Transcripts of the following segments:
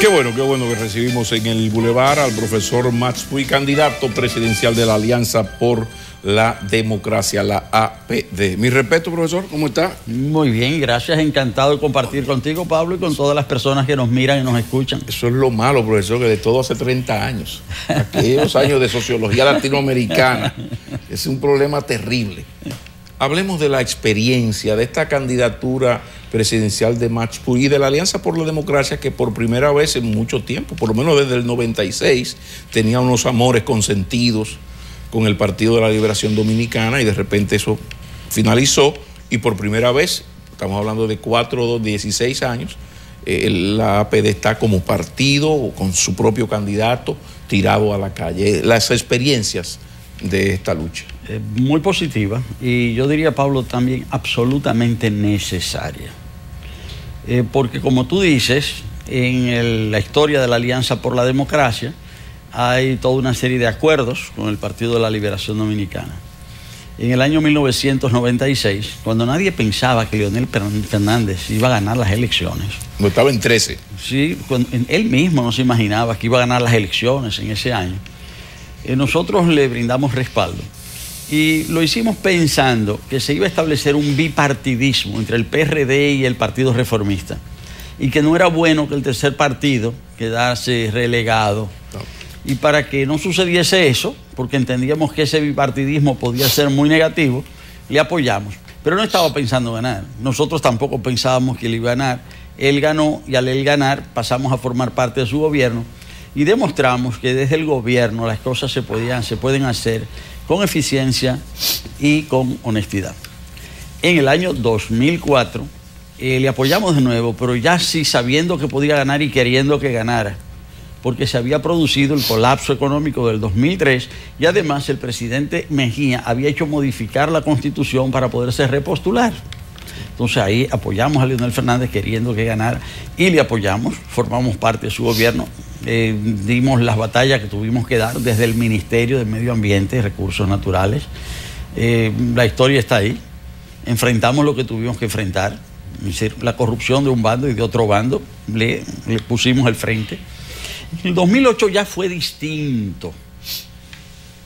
Qué bueno que recibimos en el Boulevard al profesor Max Puig, candidato presidencial de la Alianza por la Democracia, la APD. Mi respeto, profesor, ¿cómo está? Muy bien, gracias. Encantado de compartir contigo, Pablo, y con todas las personas que nos miran y nos escuchan. Eso es lo malo, profesor, que de todo hace 30 años. Aquellos años de sociología latinoamericana. Es un problema terrible. Hablemos de la experiencia de esta candidatura presidencial de Max Puig y de la Alianza por la Democracia, que por primera vez en mucho tiempo, por lo menos desde el 96, tenía unos amores consentidos con el Partido de la Liberación Dominicana, y de repente eso finalizó, y por primera vez, estamos hablando de 16 años, la APD está como partido, con su propio candidato, tirado a la calle. Las experiencias de esta lucha. Muy positiva, y yo diría, Pablo, también absolutamente necesaria. Porque como tú dices, en la historia de la Alianza por la Democracia hay toda una serie de acuerdos con el Partido de la Liberación Dominicana. En el año 1996, cuando nadie pensaba que Leonel Fernández iba a ganar las elecciones. No, estaba en 13. Sí, él mismo no se imaginaba que iba a ganar las elecciones en ese año. Nosotros le brindamos respaldo. Y lo hicimos pensando que se iba a establecer un bipartidismo entre el PRD y el Partido Reformista, y que no era bueno que el tercer partido quedase relegado. No. Y para que no sucediese eso, porque entendíamos que ese bipartidismo podía ser muy negativo, le apoyamos. Pero no estaba pensando ganar. Nosotros tampoco pensábamos que él iba a ganar. Él ganó, y al él ganar pasamos a formar parte de su gobierno, y demostramos que desde el gobierno las cosas se pueden hacer con eficiencia y con honestidad. En el año 2004 le apoyamos de nuevo, pero ya sí sabiendo que podía ganar y queriendo que ganara, porque se había producido el colapso económico del 2003, y además el presidente Mejía había hecho modificar la Constitución para poderse repostular. Entonces ahí apoyamos a Leonel Fernández queriendo que ganara, y le apoyamos, formamos parte de su gobierno. Dimos las batallas que tuvimos que dar desde el Ministerio de Medio Ambiente y Recursos Naturales. La historia está ahí. Enfrentamos lo que tuvimos que enfrentar, es decir, la corrupción de un bando y de otro bando. Le pusimos el frente. En el 2008 ya fue distinto,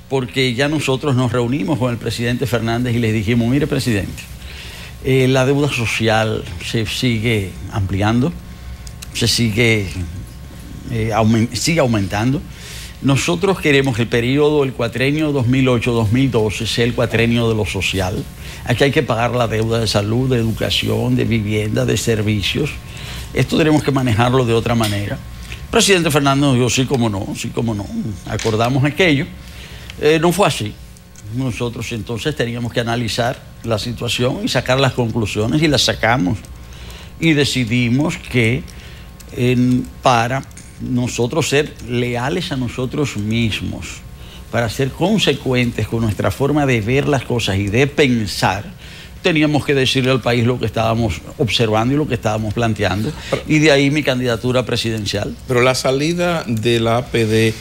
porque ya nosotros nos reunimos con el presidente Fernández y les dijimos: mire, presidente, la deuda social se sigue ampliando, sigue aumentando. Nosotros queremos que el periodo, el cuatrenio 2008-2012, sea el cuatrenio de lo social. Aquí hay que pagar la deuda de salud, de educación, de vivienda, de servicios. Esto tenemos que manejarlo de otra manera. El presidente Fernández nos dijo: sí, cómo no, sí, cómo no. Acordamos aquello. No fue así. Nosotros entonces teníamos que analizar la situación y sacar las conclusiones, y las sacamos. Y decidimos que para nosotros ser leales a nosotros mismos, para ser consecuentes con nuestra forma de ver las cosas y de pensar, teníamos que decirle al país lo que estábamos observando y lo que estábamos planteando, y de ahí mi candidatura presidencial. Pero la salida de la APD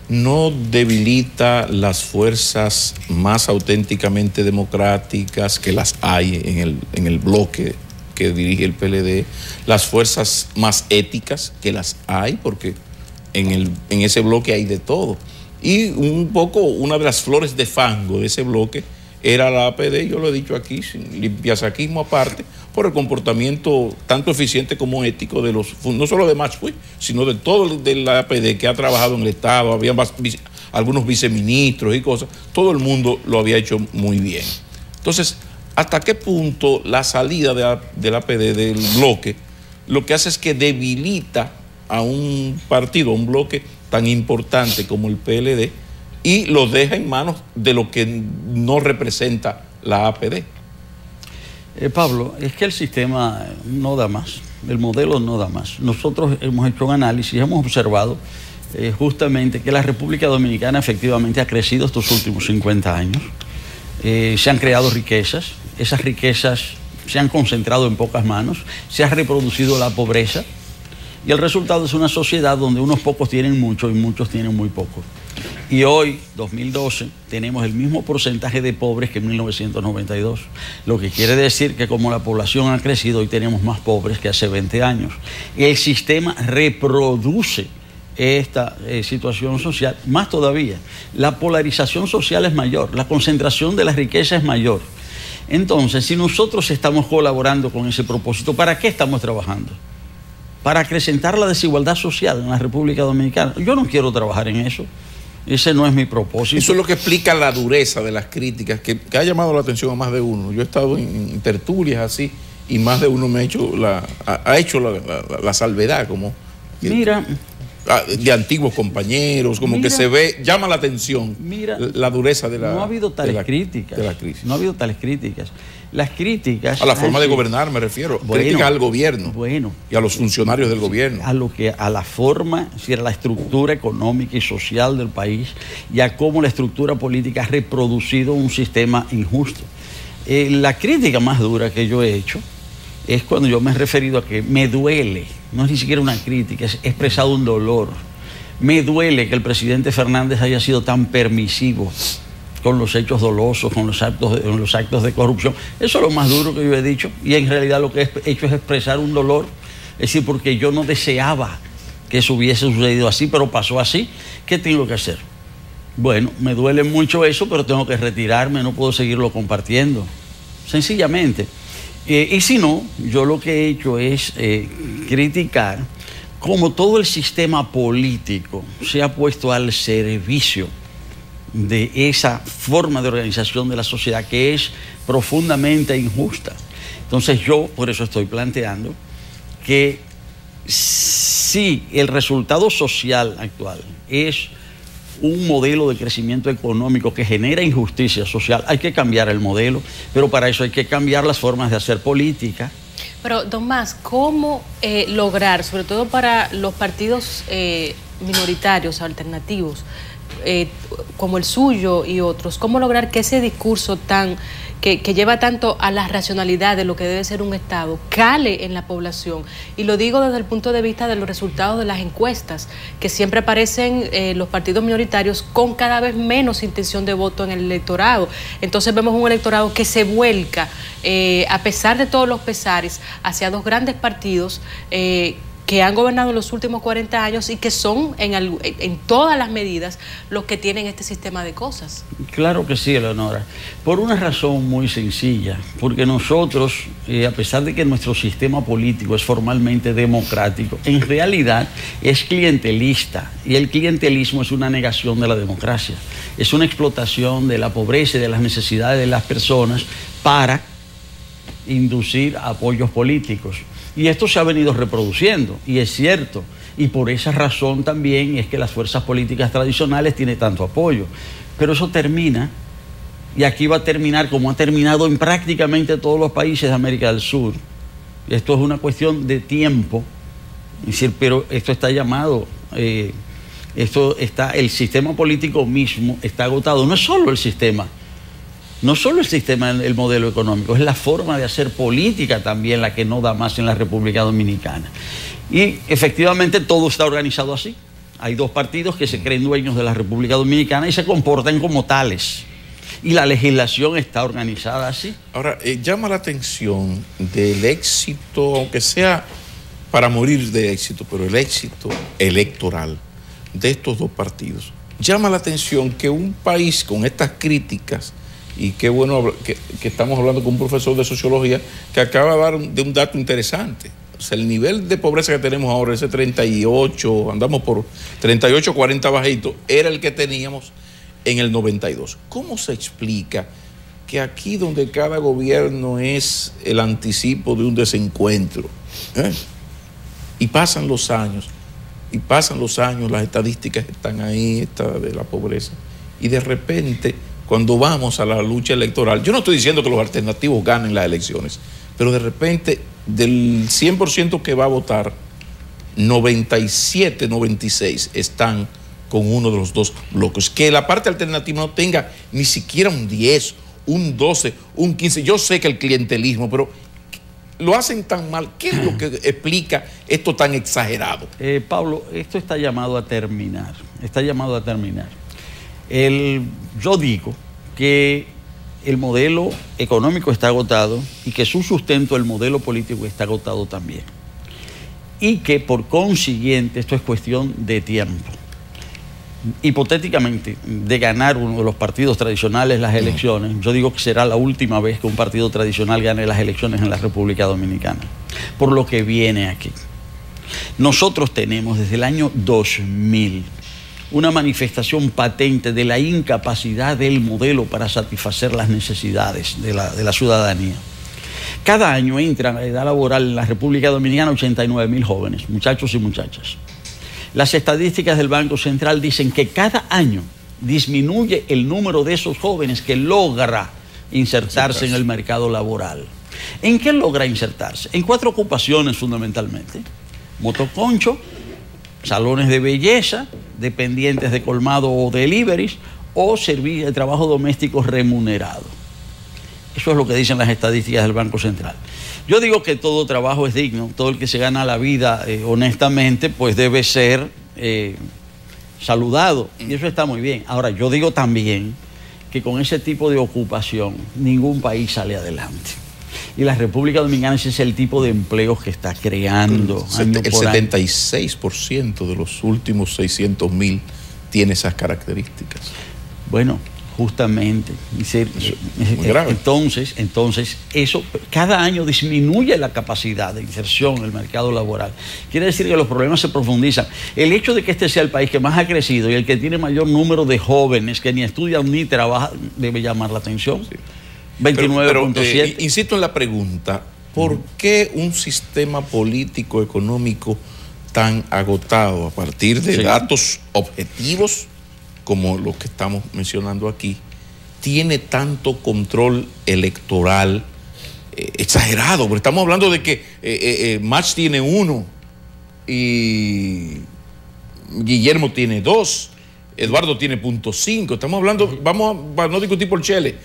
no debilita las fuerzas más auténticamente democráticas, que las hay en el bloque que dirige el PLD, las fuerzas más éticas, que las hay, porque en ese bloque hay de todo. Y un poco, una de las flores de fango de ese bloque era la APD, yo lo he dicho aquí, sin limpiasaquismo aparte, por el comportamiento tanto eficiente como ético de no solo de Max Puig, sino de todo de la APD que ha trabajado en el Estado. Había algunos viceministros y cosas, todo el mundo lo había hecho muy bien. Entonces, ¿hasta qué punto la salida de la APD del bloque lo que hace es que debilita a un partido, a un bloque tan importante como el PLD, y lo deja en manos de lo que no representa la APD? Pablo, es que el sistema no da más, el modelo no da más. Nosotros hemos hecho un análisis, hemos observado justamente que la República Dominicana efectivamente ha crecido estos últimos 50 años. Se han creado riquezas, esas riquezas se han concentrado en pocas manos, se ha reproducido la pobreza, y el resultado es una sociedad donde unos pocos tienen mucho y muchos tienen muy poco. Y hoy, 2012, tenemos el mismo porcentaje de pobres que en 1992. Lo que quiere decir que como la población ha crecido, hoy tenemos más pobres que hace 20 años. El sistema reproduce esta situación social, más todavía. La polarización social es mayor, la concentración de la riqueza es mayor. Entonces, si nosotros estamos colaborando con ese propósito, ¿para qué estamos trabajando? Para acrecentar la desigualdad social en la República Dominicana. Yo no quiero trabajar en eso. Ese no es mi propósito. Eso es lo que explica la dureza de las críticas, que ha llamado la atención a más de uno. Yo he estado en tertulias así y más de uno me ha hecho la salvedad, como mira, de antiguos compañeros, como que se ve, llama la atención la dureza de la no ha habido tales críticas. De la crisis. No ha habido tales críticas. Las críticas... A la forma de gobernar me refiero, críticas al gobierno y a los funcionarios del gobierno. A la forma, a la estructura económica y social del país y a cómo la estructura política ha reproducido un sistema injusto. La crítica más dura que yo he hecho es cuando yo me he referido a que me duele, no es ni siquiera una crítica, es expresado un dolor. Me duele que el presidente Fernández haya sido tan permisivo con los hechos dolosos, con los actos de corrupción. Eso es lo más duro que yo he dicho, y en realidad lo que he hecho es expresar un dolor, es decir, porque yo no deseaba que eso hubiese sucedido así, pero pasó así. ¿Qué tengo que hacer? Bueno, me duele mucho eso, pero tengo que retirarme, no puedo seguirlo compartiendo, sencillamente. Y si no, yo lo que he hecho es criticar cómo todo el sistema político se ha puesto al servicio de esa forma de organización de la sociedad que es profundamente injusta. Entonces yo por eso estoy planteando que si el resultado social actual es un modelo de crecimiento económico que genera injusticia social, hay que cambiar el modelo, pero para eso hay que cambiar las formas de hacer política. Pero, don Mas, ¿cómo lograr, sobre todo para los partidos minoritarios, alternativos, como el suyo y otros, cómo lograr que ese discurso que lleva tanto a la racionalidad de lo que debe ser un Estado cale en la población? Y lo digo desde el punto de vista de los resultados de las encuestas, que siempre aparecen los partidos minoritarios con cada vez menos intención de voto en el electorado. Entonces vemos un electorado que se vuelca, a pesar de todos los pesares, hacia dos grandes partidos que han gobernado en los últimos 40 años y que son en todas las medidas los que tienen este sistema de cosas. Claro que sí, Eleonora. Por una razón muy sencilla, porque nosotros, a pesar de que nuestro sistema político es formalmente democrático, en realidad es clientelista, y el clientelismo es una negación de la democracia. Es una explotación de la pobreza y de las necesidades de las personas para inducir apoyos políticos. Y esto se ha venido reproduciendo, y es cierto, y por esa razón también es que las fuerzas políticas tradicionales tienen tanto apoyo. Pero eso termina, y aquí va a terminar como ha terminado en prácticamente todos los países de América del Sur. Esto es una cuestión de tiempo, es decir, pero esto está llamado, el sistema político mismo está agotado. No es solo el sistema, el modelo económico, es la forma de hacer política también la que no da más en la República Dominicana. Y efectivamente todo está organizado así. Hay dos partidos que se creen dueños de la República Dominicana y se comportan como tales. Y la legislación está organizada así. Ahora, llama la atención del éxito, aunque sea para morir de éxito, pero el éxito electoral de estos dos partidos. Llama la atención que un país con estas críticas, y qué bueno que estamos hablando con un profesor de sociología que acaba de dar de un dato interesante. O sea, el nivel de pobreza que tenemos ahora, ese 38, andamos por 38, 40 bajito, era el que teníamos en el 92. ¿Cómo se explica que aquí donde cada gobierno es el anticipo de un desencuentro, y pasan los años, las estadísticas están ahí, de la pobreza, y de repente, cuando vamos a la lucha electoral, yo no estoy diciendo que los alternativos ganen las elecciones, pero de repente del 100% que va a votar, 97, 96 están con uno de los dos bloques. Que la parte alternativa no tenga ni siquiera un 10, un 12, un 15. Yo sé que el clientelismo, pero lo hacen tan mal. ¿Qué es lo que explica esto tan exagerado? Pablo, esto está llamado a terminar. Está llamado a terminar. Yo digo que el modelo económico está agotado y que su sustento, el modelo político, está agotado también. Y que por consiguiente esto es cuestión de tiempo. Hipotéticamente, de ganar uno de los partidos tradicionales las elecciones, yo digo que será la última vez que un partido tradicional gane las elecciones en la República Dominicana, por lo que viene aquí. Nosotros tenemos desde el año 2000 una manifestación patente de la incapacidad del modelo para satisfacer las necesidades de la ciudadanía. Cada año entran a la edad laboral en la República Dominicana 89.000 jóvenes, muchachos y muchachas. Las estadísticas del Banco Central dicen que cada año disminuye el número de esos jóvenes que logra insertarse en el mercado laboral. ¿En qué logra insertarse? En 4 ocupaciones fundamentalmente: motoconcho, salones de belleza, dependientes de colmado o deliveries, o servicios de trabajo doméstico remunerado. Eso es lo que dicen las estadísticas del Banco Central. Yo digo que todo trabajo es digno, todo el que se gana la vida honestamente, pues debe ser saludado, y eso está muy bien. Ahora, yo digo también que con ese tipo de ocupación ningún país sale adelante. Y la República Dominicana ese es el tipo de empleos que está creando. El 76% de los últimos 600.000 tiene esas características. Bueno, justamente. Entonces, eso cada año disminuye la capacidad de inserción en el mercado laboral. Quiere decir que los problemas se profundizan. El hecho de que este sea el país que más ha crecido y el que tiene mayor número de jóvenes que ni estudian ni trabajan debe llamar la atención. Sí. 29.7. Insisto en la pregunta, ¿por qué un sistema político económico tan agotado a partir de datos objetivos como los que estamos mencionando aquí, tiene tanto control electoral exagerado? Porque estamos hablando de que Match tiene 1 y Guillermo tiene 2, Eduardo tiene 0.5. Estamos hablando, vamos a no discutir por Chele,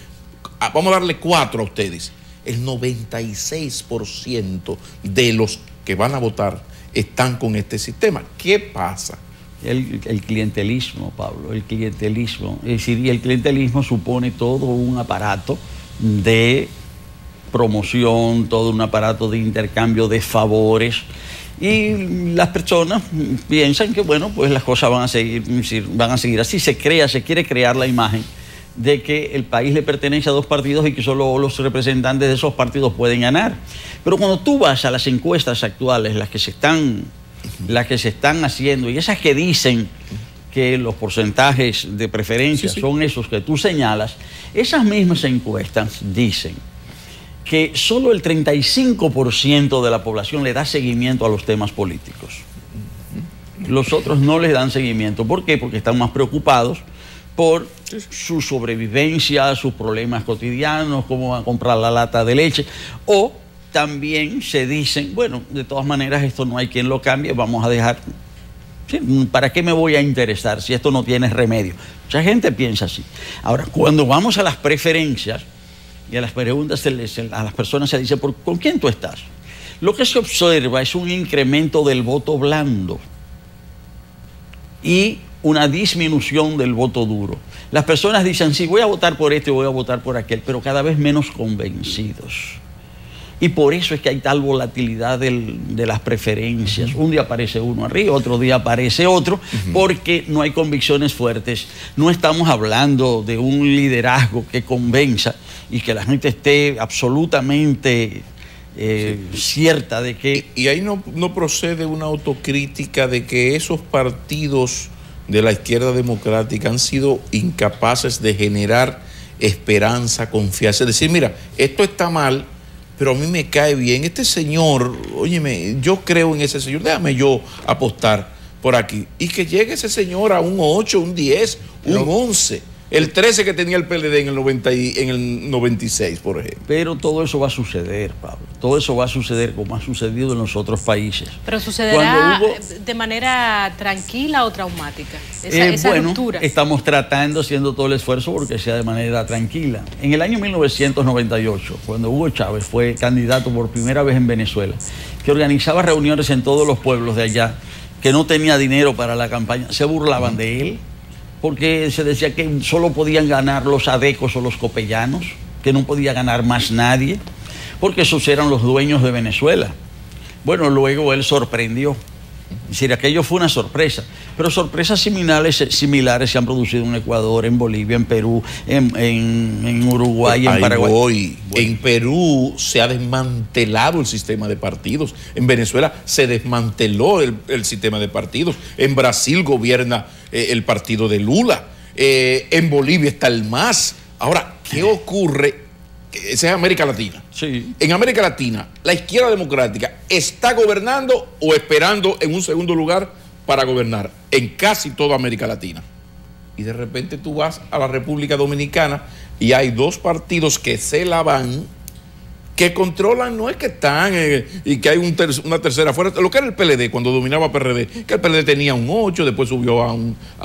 vamos a darle 4 a ustedes. El 96% de los que van a votar están con este sistema. ¿Qué pasa? El clientelismo, Pablo, el clientelismo. Es decir, y el clientelismo supone todo un aparato de promoción, todo un aparato de intercambio de favores. Y las personas piensan que, bueno, pues las cosas van a seguir así. Se quiere crear la imagen de que el país le pertenece a 2 partidos y que solo los representantes de esos partidos pueden ganar. Pero cuando tú vas a las encuestas actuales, las que se están haciendo, y esas que dicen que los porcentajes de preferencia son esos que tú señalas, esas mismas encuestas dicen que solo el 35% de la población le da seguimiento a los temas políticos. Los otros no les dan seguimiento. ¿Por qué? Porque están más preocupados por su sobrevivencia, sus problemas cotidianos, cómo van a comprar la lata de leche, o también se dicen, bueno, de todas maneras esto no hay quien lo cambie, vamos a dejar, ¿para qué me voy a interesar si esto no tiene remedio? Mucha gente piensa así. Ahora, cuando vamos a las preferencias y a las preguntas, a las personas se dice, ¿con quién tú estás? Lo que se observa es un incremento del voto blando y una disminución del voto duro. Las personas dicen, sí, voy a votar por este, voy a votar por aquel, pero cada vez menos convencidos. Y por eso es que hay tal volatilidad de las preferencias. Un día aparece uno arriba, otro día aparece otro, porque no hay convicciones fuertes. No estamos hablando de un liderazgo que convenza y que la gente esté absolutamente cierta de que... Y ahí no procede una autocrítica de que esos partidos de la izquierda democrática han sido incapaces de generar esperanza, confianza. Es decir, mira, esto está mal, pero a mí me cae bien. Este señor, óyeme, yo creo en ese señor, déjame yo apostar por aquí. Y que llegue ese señor a un 8, un 10, un 11. El 13 que tenía el PLD en el 96, por ejemplo. Pero todo eso va a suceder, Pablo. Todo eso va a suceder como ha sucedido en los otros países. ¿Pero sucederá de manera tranquila o traumática? Esa ruptura. Estamos haciendo todo el esfuerzo porque sea de manera tranquila. En el año 1998, cuando Hugo Chávez fue candidato por primera vez en Venezuela, que organizaba reuniones en todos los pueblos de allá, que no tenía dinero para la campaña, se burlaban de él. porque se decía que solo podían ganar los adecos o los copellanos, que no podía ganar más nadie, porque esos eran los dueños de Venezuela. Bueno, luego él sorprendió. Es decir, aquello fue una sorpresa, pero sorpresas similares se han producido en Ecuador, en Bolivia, en Perú, en Uruguay, en Paraguay. En Perú se ha desmantelado el sistema de partidos, en Venezuela se desmanteló el sistema de partidos, en Brasil gobierna el partido de Lula, en Bolivia está el MAS. Ahora, ¿qué ocurre? Esa es América Latina. Sí. En América Latina, la izquierda democrática está gobernando o esperando en un segundo lugar para gobernar en casi toda América Latina. Y de repente tú vas a la República Dominicana y hay dos partidos que se la van, que controlan, no es que están y que hay una tercera fuerza, lo que era el PLD cuando dominaba PRD, que el PLD tenía un 8, después subió a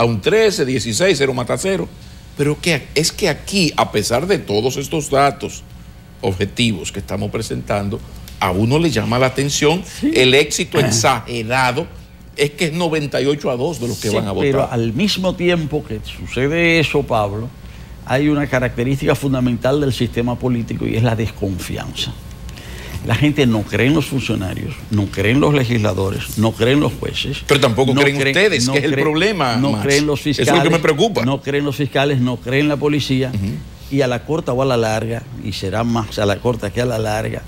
un 13, 16, 0 mata 0. Pero es que aquí, a pesar de todos estos datos objetivos que estamos presentando, a uno le llama la atención el éxito exagerado. Es que es 98-2 de los que van a votar. Pero al mismo tiempo que sucede eso, Pablo, hay una característica fundamental del sistema político y es la desconfianza. La gente no cree en los funcionarios, no cree en los legisladores, no cree en los jueces. Pero tampoco creen ustedes, que es el problema. No creen en los fiscales. Eso es lo que me preocupa. No creen en los fiscales, no creen en la policía. Y a la corta o a la larga, y será más a la corta que a la larga,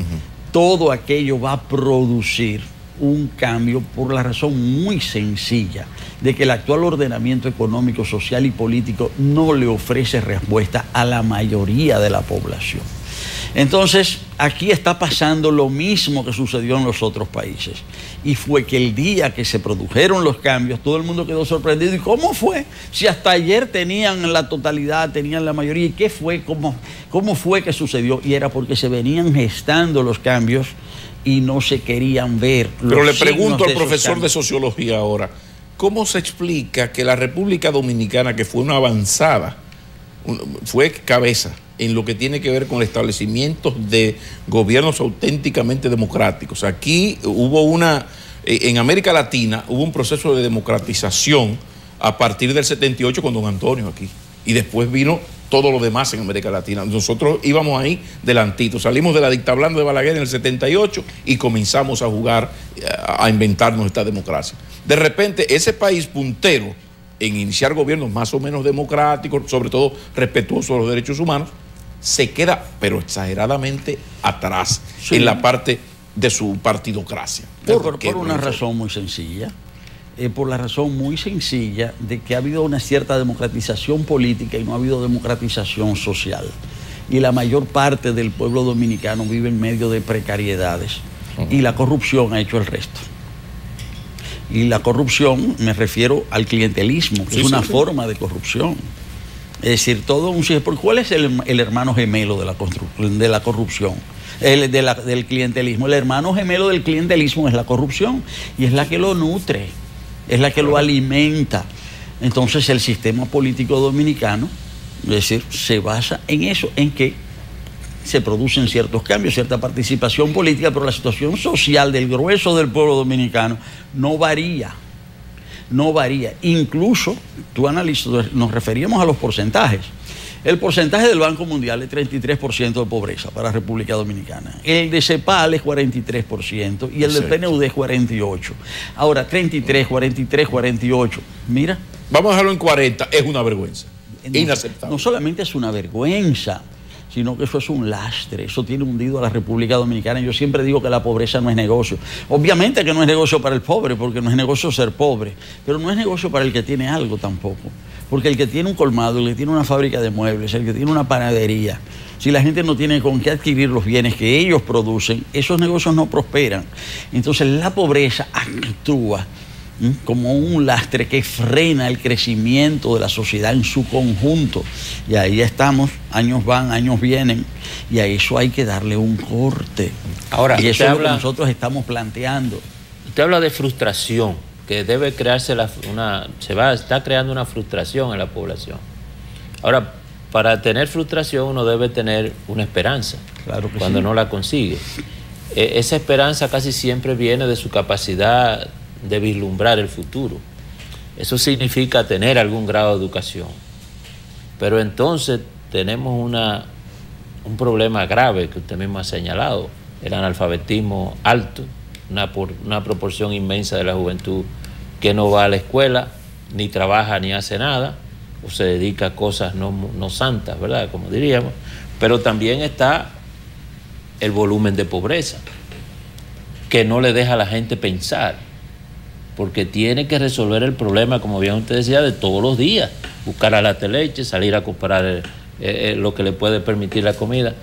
todo aquello va a producir un cambio por la razón muy sencilla de que el actual ordenamiento económico, social y político no le ofrece respuesta a la mayoría de la población. Entonces, aquí está pasando lo mismo que sucedió en los otros países. Y fue que el día que se produjeron los cambios, todo el mundo quedó sorprendido. ¿Y cómo fue? Si hasta ayer tenían la totalidad, tenían la mayoría. ¿Y qué fue? ¿Cómo fue que sucedió? Y era porque se venían gestando los cambios y no se querían ver. Pero le pregunto al profesor de sociología ahora, ¿cómo se explica que la República Dominicana, que fue una avanzada, fue cabeza en lo que tiene que ver con el establecimiento de gobiernos auténticamente democráticos? Aquí hubo en América Latina hubo un proceso de democratización a partir del 78 con don Antonio aquí. Y después vino todo lo demás en América Latina. Nosotros íbamos ahí delantito. Salimos de la dictadura de Balaguer en el 78 y comenzamos a jugar, a inventarnos esta democracia. De repente, ese país puntero en iniciar gobiernos más o menos democráticos, sobre todo respetuosos de los derechos humanos, se queda, pero exageradamente atrás en la parte de su partidocracia. Por una razón muy sencilla. Por la razón muy sencilla de que ha habido una cierta democratización política y no ha habido democratización social. Y la mayor parte del pueblo dominicano vive en medio de precariedades. Y la corrupción ha hecho el resto. Y la corrupción, me refiero al clientelismo, que es una forma de corrupción. Es decir, ¿cuál es el hermano gemelo de la corrupción? Del clientelismo. El hermano gemelo del clientelismo es la corrupción y es la que lo nutre, es la que lo alimenta. Entonces el sistema político dominicano, es decir, se basa en eso, en que se producen ciertos cambios, cierta participación política, pero la situación social del grueso del pueblo dominicano no varía. No varía. Incluso, tú analizas, nos referíamos a los porcentajes. El porcentaje del Banco Mundial es 33% de pobreza para la República Dominicana. El de CEPAL es 43% y el del PNUD es 48%. Ahora, 33, 43, 48. Mira. Vamos a dejarlo en 40. Es una vergüenza. Inaceptable. No solamente es una vergüenza, sino que eso es un lastre, eso tiene hundido a la República Dominicana. Yo siempre digo que la pobreza no es negocio. Obviamente que no es negocio para el pobre, porque no es negocio ser pobre, pero no es negocio para el que tiene algo tampoco. Porque el que tiene un colmado, el que tiene una fábrica de muebles, el que tiene una panadería, si la gente no tiene con qué adquirir los bienes que ellos producen, esos negocios no prosperan. Entonces la pobreza actúa como un lastre que frena el crecimiento de la sociedad en su conjunto. Y ahí estamos, años van, años vienen, y a eso hay que darle un corte. Ahora, y eso es lo que nosotros estamos planteando. Usted habla de frustración, que debe crearse está creando una frustración en la población. Ahora, para tener frustración uno debe tener una esperanza, claro que cuando sí. no la consigue. Esa esperanza casi siempre viene de su capacidad de vislumbrar el futuro. Eso significa tener algún grado de educación. Pero entonces tenemos un problema grave que usted mismo ha señalado, el analfabetismo alto, una proporción inmensa de la juventud que no va a la escuela, ni trabaja, ni hace nada, o se dedica a cosas no santas, ¿verdad? Como diríamos. Pero también está el volumen de pobreza, que no le deja a la gente pensar, porque tiene que resolver el problema, como bien usted decía, de todos los días, buscar a la leche, salir a comprar lo que le puede permitir la comida.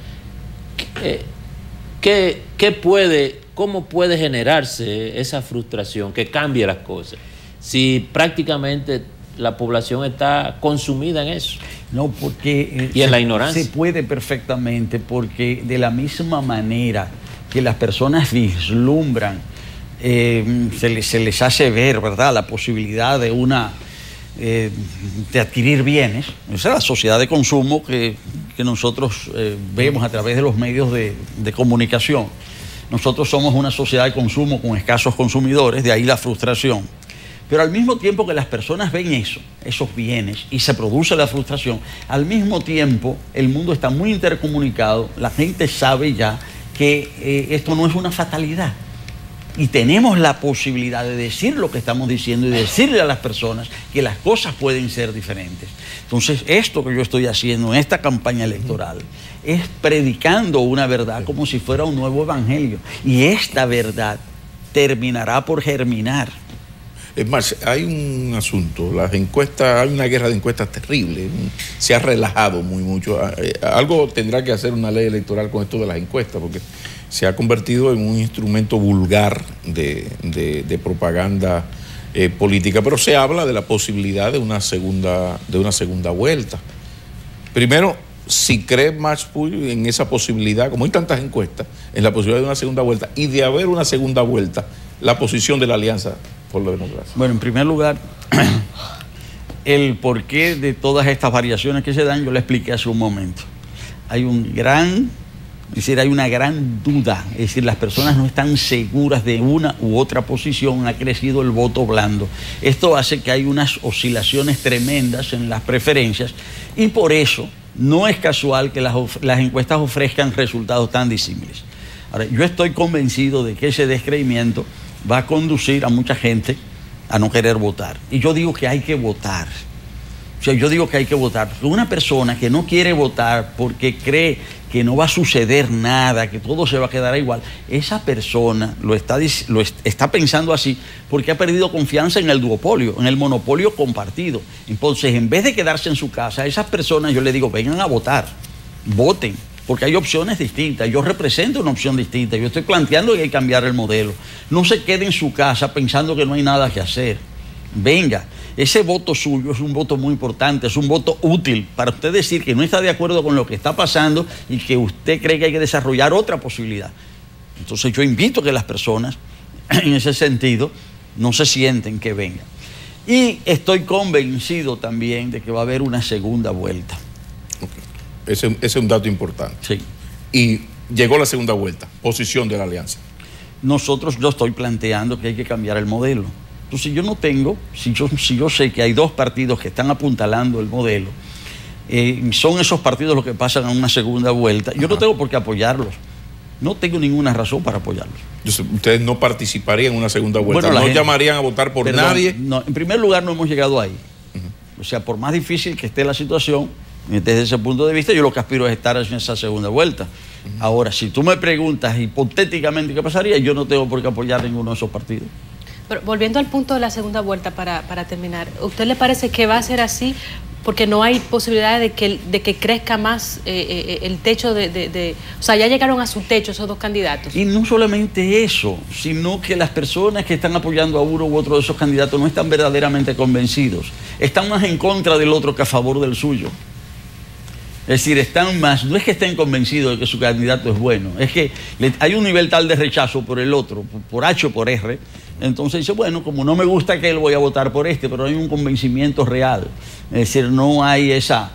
¿Cómo puede generarse esa frustración que cambie las cosas si prácticamente la población está consumida en eso? No, porque y en la ignorancia. Se puede perfectamente, porque de la misma manera que las personas vislumbran, se les hace ver, ¿verdad?, la posibilidad de adquirir bienes. Esa es la sociedad de consumo que nosotros vemos a través de los medios de comunicación. Nosotros somos una sociedad de consumo con escasos consumidores, de ahí la frustración. Pero al mismo tiempo que las personas ven esos bienes, y se produce la frustración, al mismo tiempo el mundo está muy intercomunicado, la gente sabe ya que esto no es una fatalidad. Y tenemos la posibilidad de decir lo que estamos diciendo y decirle a las personas que las cosas pueden ser diferentes. Entonces, esto que yo estoy haciendo en esta campaña electoral es predicando una verdad como si fuera un nuevo evangelio. Y esta verdad terminará por germinar. Es más, hay un asunto, las encuestas, hay una guerra de encuestas terrible, se ha relajado mucho. Algo tendrá que hacer una ley electoral con esto de las encuestas, porque se ha convertido en un instrumento vulgar de propaganda política, pero se habla de la posibilidad de una segunda vuelta. Primero, si cree Max Puig en esa posibilidad, como hay tantas encuestas, en la posibilidad de una segunda vuelta, y de haber una segunda vuelta, la posición de la Alianza por la Democracia. Bueno, en primer lugar, el porqué de todas estas variaciones que se dan, yo le expliqué hace un momento. Hay una gran duda, es decir, las personas no están seguras de una u otra posición, ha crecido el voto blando. Esto hace que hay unas oscilaciones tremendas en las preferencias, y por eso no es casual que las encuestas ofrezcan resultados tan disímiles. Ahora, yo estoy convencido de que ese descreimiento va a conducir a mucha gente a no querer votar. Y yo digo que hay que votar. O sea, yo digo que hay que votar. Porque una persona que no quiere votar porque cree que no va a suceder nada, que todo se va a quedar igual, esa persona lo está pensando así porque ha perdido confianza en el duopolio, en el monopolio compartido. Entonces, en vez de quedarse en su casa, a esas personas yo les digo, vengan a votar, voten, porque hay opciones distintas. Yo represento una opción distinta, yo estoy planteando que hay que cambiar el modelo. No se quede en su casa pensando que no hay nada que hacer. Venga, ese voto suyo es un voto muy importante, es un voto útil para usted decir que no está de acuerdo con lo que está pasando y que usted cree que hay que desarrollar otra posibilidad. Entonces yo invito a que las personas, en ese sentido, no se sienten que vengan. Y estoy convencido también de que va a haber una segunda vuelta. Ese es un dato importante. Sí. Y llegó la segunda vuelta, posición de la Alianza. Yo estoy planteando que hay que cambiar el modelo. Entonces yo no tengo, si yo sé que hay dos partidos que están apuntalando el modelo, son esos partidos los que pasan a una segunda vuelta, yo no tengo por qué apoyarlos. No tengo ninguna razón para apoyarlos. Ustedes no participarían en una segunda vuelta, no llamarían a votar por nadie. No, en primer lugar, no hemos llegado ahí. O sea, por más difícil que esté la situación, desde ese punto de vista, yo lo que aspiro es estar en esa segunda vuelta. Ahora, si tú me preguntas hipotéticamente qué pasaría, yo no tengo por qué apoyar ninguno de esos partidos. Pero volviendo al punto de la segunda vuelta para terminar, ¿a usted le parece que va a ser así porque no hay posibilidad de que crezca más el techo o sea, ya llegaron a su techo esos dos candidatos? Y no solamente eso, sino que las personas que están apoyando a uno u otro de esos candidatos no están verdaderamente convencidos. Están más en contra del otro que a favor del suyo. Es decir, no es que estén convencidos de que su candidato es bueno, es que hay un nivel tal de rechazo por el otro, por H o por R, entonces dice, bueno, como no me gusta que él, voy a votar por este, pero no hay un convencimiento real. Es decir, no hay esa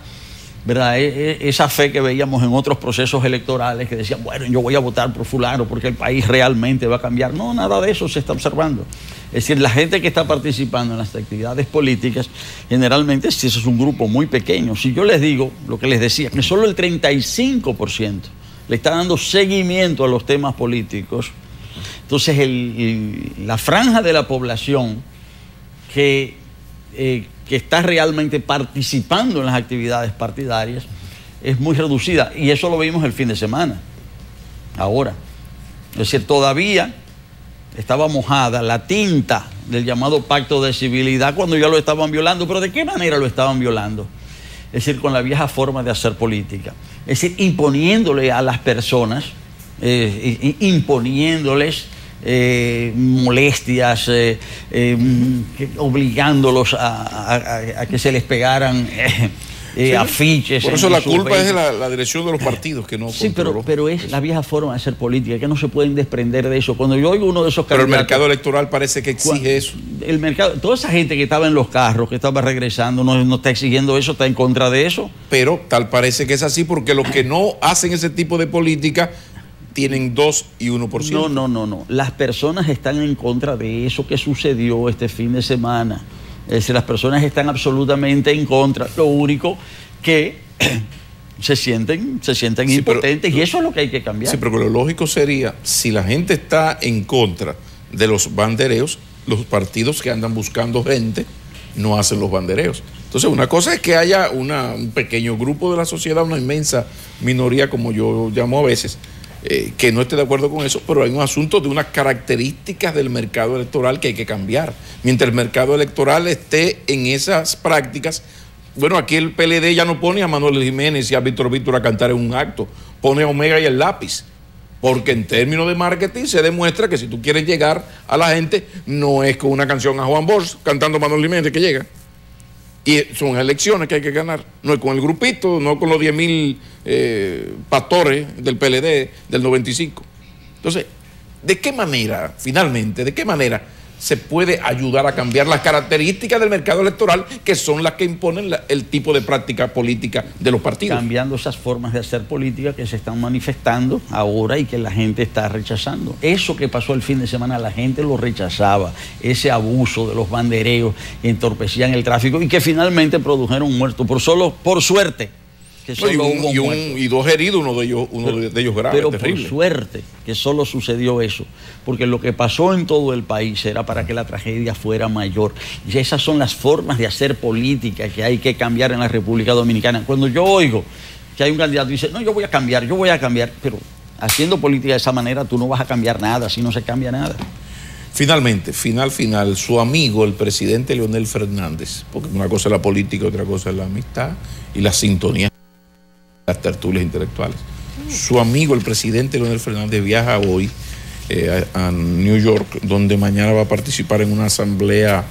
fe que veíamos en otros procesos electorales que decían, bueno, yo voy a votar por fulano porque el país realmente va a cambiar. No, nada de eso se está observando. Es decir, la gente que está participando en las actividades políticas, generalmente eso es un grupo muy pequeño. Si yo les digo lo que les decía, que solo el 35% le está dando seguimiento a los temas políticos, entonces la franja de la población que está realmente participando en las actividades partidarias es muy reducida. Y eso lo vimos el fin de semana. Ahora, es decir, todavía estaba mojada la tinta del llamado pacto de civilidad cuando ya lo estaban violando. ¿Pero de qué manera lo estaban violando? Es decir, con la vieja forma de hacer política. Es decir, imponiéndole a las personas, imponiéndoles molestias, obligándolos a que se les pegaran afiches. Por eso la culpa es de la dirección de los partidos que no. Sí, pero es la vieja forma de hacer política, que no se pueden desprender de eso. Cuando yo oigo uno de esos candidatos. Pero el mercado electoral parece que exige eso. El mercado, toda esa gente que estaba en los carros, que estaba regresando, no está exigiendo eso, está en contra de eso. Pero tal parece que es así, porque los que no hacen ese tipo de política tienen 2 y 1%. No. Las personas están en contra de eso que sucedió este fin de semana. Es decir, las personas están absolutamente en contra. Lo único que se sienten impotentes, y eso es lo que hay que cambiar. Sí, pero lo lógico sería, si la gente está en contra de los bandereos, los partidos que andan buscando gente no hacen los bandereos. Entonces, una cosa es que haya un pequeño grupo de la sociedad, una inmensa minoría, como yo llamo a veces, que no esté de acuerdo con eso, pero hay un asunto de unas características del mercado electoral que hay que cambiar. Mientras el mercado electoral esté en esas prácticas, bueno, aquí el PLD ya no pone a Manuel Jiménez y a Víctor a cantar en un acto, pone a Omega y el Lápiz, porque en términos de marketing se demuestra que si tú quieres llegar a la gente, no es con una canción a Juan Bosch cantando a Manuel Jiménez que llega. Y son elecciones que hay que ganar, no es con el grupito, no con los 10.000 pastores del PLD del 95. Entonces, ¿de qué manera, finalmente, se puede ayudar a cambiar las características del mercado electoral, que son las que imponen el tipo de práctica política de los partidos? Cambiando esas formas de hacer política que se están manifestando ahora y que la gente está rechazando. Eso que pasó el fin de semana, la gente lo rechazaba, ese abuso de los bandereos que entorpecían el tráfico y que finalmente produjeron muertos, por suerte. Que solo y 2 heridos, uno de ellos grave, pero terrible. Por suerte que solo sucedió eso, porque lo que pasó en todo el país era para que la tragedia fuera mayor. Y esas son las formas de hacer política que hay que cambiar en la República Dominicana. Cuando yo oigo que hay un candidato y dice, no, yo voy a cambiar, pero haciendo política de esa manera tú no vas a cambiar nada, si no se cambia nada. Finalmente, final, su amigo, el presidente Leonel Fernández, porque una cosa es la política, otra cosa es la amistad y la sintonía, las tertulias intelectuales. Su amigo, el presidente Leonel Fernández, viaja hoy a New York, donde mañana va a participar en una asamblea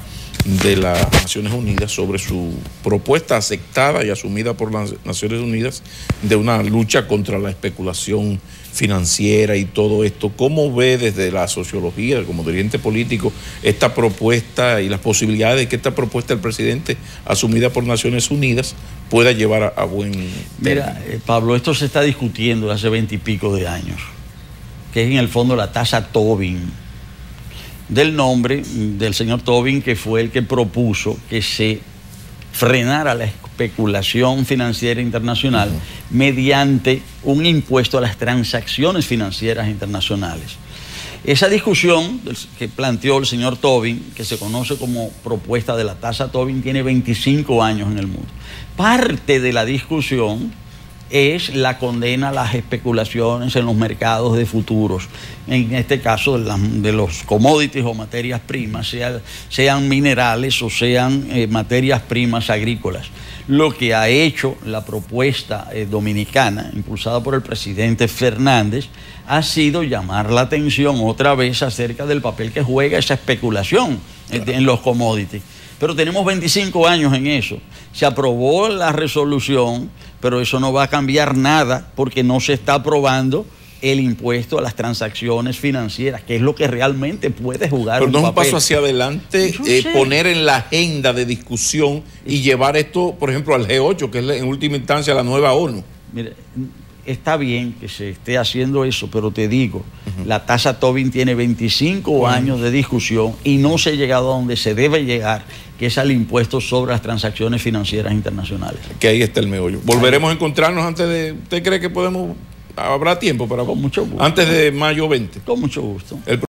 de las Naciones Unidas sobre su propuesta aceptada y asumida por las Naciones Unidas de una lucha contra la especulación financiera y todo esto. ¿Cómo ve desde la sociología, como dirigente político, esta propuesta y las posibilidades de que esta propuesta del presidente asumida por Naciones Unidas pueda llevar a buen término? Mira, Pablo, esto se está discutiendo hace 20 y pico de años, que es en el fondo la tasa Tobin, del nombre del señor Tobin, que fue el que propuso que se frenara la especulación financiera internacional mediante un impuesto a las transacciones financieras internacionales. Esa discusión que planteó el señor Tobin, que se conoce como propuesta de la tasa Tobin, tiene 25 años en el mundo. Parte de la discusión es la condena a las especulaciones en los mercados de futuros, en este caso de los commodities o materias primas, sean minerales o sean materias primas agrícolas. Lo que ha hecho la propuesta dominicana, impulsada por el presidente Fernández, ha sido llamar la atención otra vez acerca del papel que juega esa especulación en los commodities. Pero tenemos 25 años en eso. Se aprobó la resolución, pero eso no va a cambiar nada porque no se está aprobando el impuesto a las transacciones financieras, que es lo que realmente puede jugar un papel. Pero no es un paso hacia adelante poner en la agenda de discusión y llevar esto, por ejemplo, al G8, que es en última instancia la nueva ONU. Mire, está bien que se esté haciendo eso, pero te digo, la tasa Tobin tiene 25 años de discusión y no se ha llegado a donde se debe llegar, que es al impuesto sobre las transacciones financieras internacionales. Que ahí está el meollo. Volveremos a encontrarnos antes de... ¿Usted cree que habrá tiempo para... Con mucho gusto. Antes de mayo 20? Con mucho gusto.